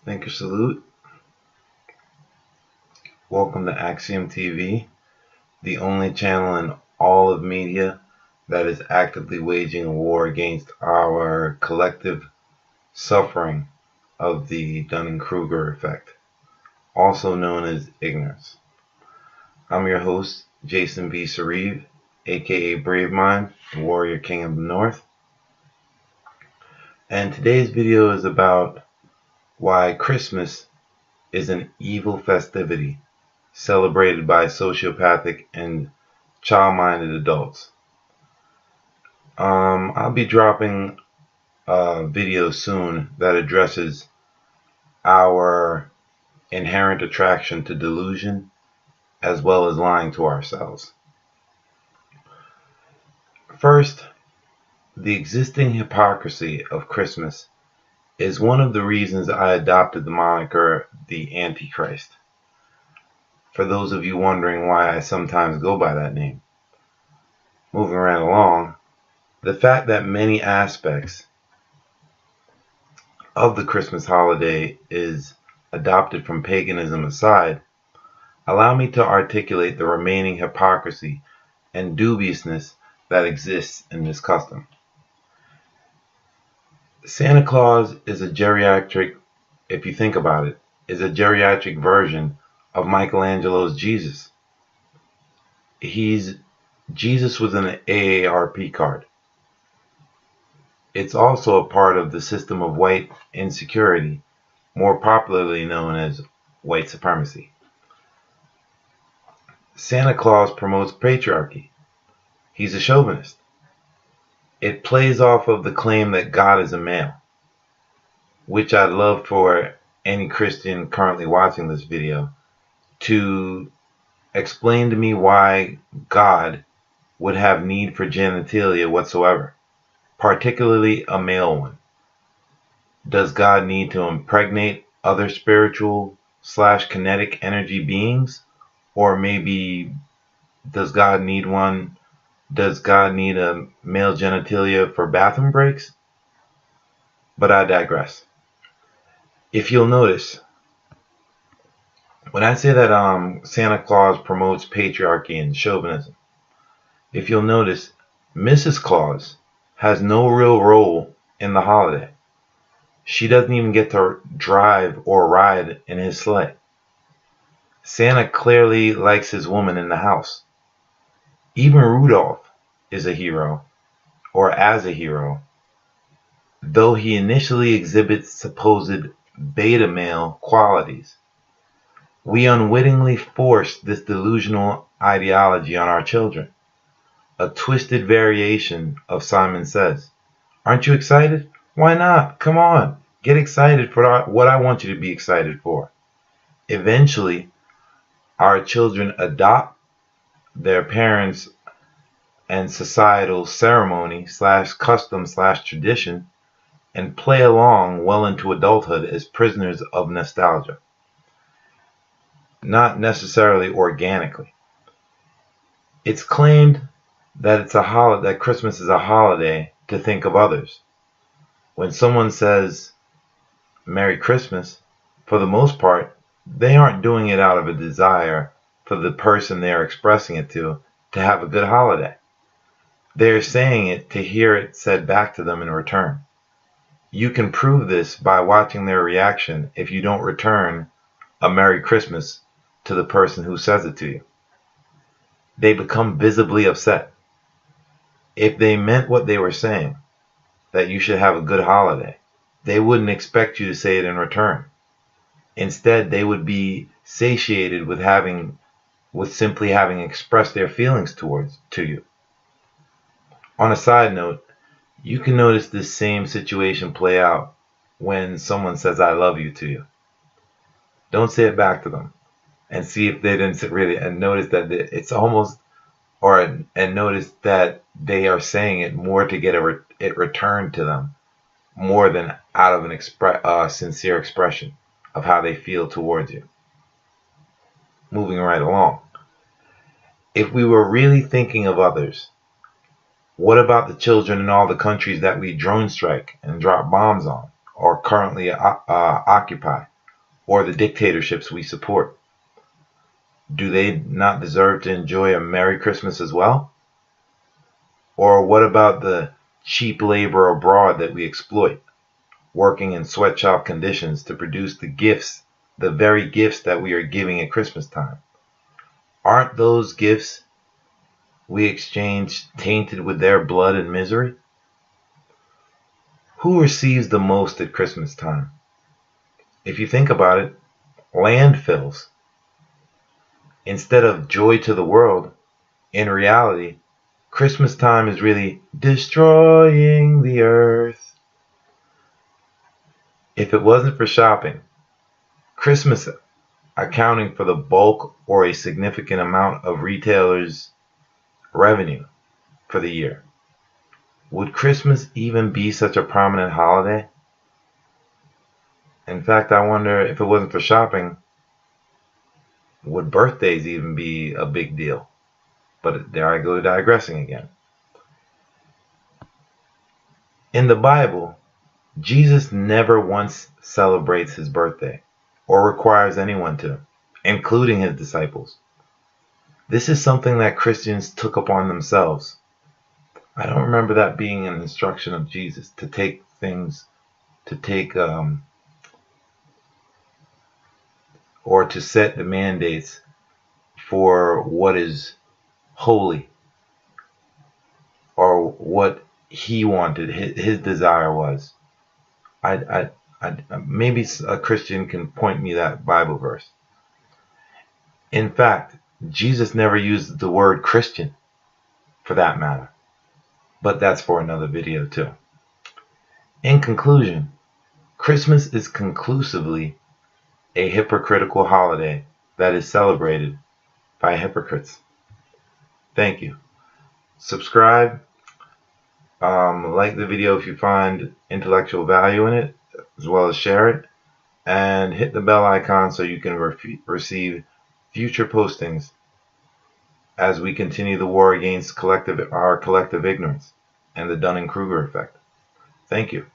Thank you, salute. Welcome to AXIOM TV, the only channel in all of media that is actively waging a war against our collective suffering of the Dunning-Kruger effect, also known as ignorance. I'm your host, Jason B. Cerebral, aka Brave Mind, Warrior King of the North. And today's video is about why Christmas is an evil festivity celebrated by sociopathic and child-minded adults. I'll be dropping a video soon that addresses our inherent attraction to delusion as well as lying to ourselves. First, the existing hypocrisy of Christmas is one of the reasons I adopted the moniker the Antichrist. For those of you wondering why I sometimes go by that name. Moving right along, the fact that many aspects of the Christmas holiday is adopted from paganism aside, allow me to articulate the remaining hypocrisy and dubiousness that exists in this custom. Santa Claus is a geriatric, if you think about it, is a geriatric version of Michelangelo's Jesus. Jesus with an AARP card. It's also a part of the system of white insecurity, more popularly known as white supremacy. Santa Claus promotes patriarchy. He's a chauvinist. It plays off of the claim that God is a male, which I'd love for any Christian currently watching this video to explain to me why God would have need for genitalia whatsoever, particularly a male one. Does God need to impregnate other spiritual / kinetic energy beings? Or maybe does God need one? Does God need a male genitalia for bathroom breaks? But I digress. If you'll notice, when I say that Santa Claus promotes patriarchy and chauvinism, if you'll notice, Mrs. Claus has no real role in the holiday. She doesn't even get to drive or ride in his sleigh. Santa clearly likes his woman in the house. Even Rudolph is a hero, or as a hero, though he initially exhibits supposed beta male qualities. We unwittingly force this delusional ideology on our children, a twisted variation of Simon Says. Aren't you excited? Why not? Come on, get excited for what I want you to be excited for. Eventually, our children adopt their parents' and societal ceremony / custom / tradition and play along well into adulthood as prisoners of nostalgia. Not necessarily organically. It's claimed that that Christmas is a holiday to think of others. When someone says Merry Christmas, for the most part, they aren't doing it out of a desire for the person they are expressing it to have a good holiday. They're saying it to hear it said back to them in return. You can prove this by watching their reaction if you don't return a Merry Christmas to the person who says it to you. They become visibly upset. If they meant what they were saying, that you should have a good holiday, they wouldn't expect you to say it in return. Instead, they would be satiated with simply having expressed their feelings to you. On a side note, you can notice this same situation play out when someone says I love you to you. Don't say it back to them and see if they didn't really, and notice that it's almost, and notice that they are saying it more to get it returned to them more than out of an sincere expression of how they feel towards you. Moving right along. If we were really thinking of others, what about the children in all the countries that we drone strike and drop bombs on, or currently occupy? or the dictatorships we support? Do they not deserve to enjoy a Merry Christmas as well? Or what about the cheap labor abroad that we exploit, working in sweatshop conditions to produce the gifts, the very gifts that we are giving at Christmas time? Aren't those gifts we exchange tainted with their blood and misery? Who receives the most at Christmas time? If you think about it, landfills. Instead of joy to the world, in reality, Christmas time is really destroying the earth. If it wasn't for shopping, Christmas accounting for the bulk or a significant amount of retailers' revenue for the year, would Christmas even be such a prominent holiday? In fact, I wonder if it wasn't for shopping, would birthdays even be a big deal? But there I go digressing again. In the Bible, Jesus never once celebrates his birthday or requires anyone to, including his disciples. This is something that Christians took upon themselves. I don't remember that being an instruction of Jesus to take things, or to set the mandates for what is holy or what he wanted, his desire was. Maybe a Christian can point me that Bible verse. In fact, Jesus never used the word Christian for that matter. But that's for another video too. In conclusion, Christmas is conclusively a hypocritical holiday that is celebrated by hypocrites. Thank you. Subscribe, like the video if you find intellectual value in it, as well as share it, and hit the bell icon so you can receive future postings as we continue the war against our collective ignorance and the Dunning-Kruger effect. Thank you.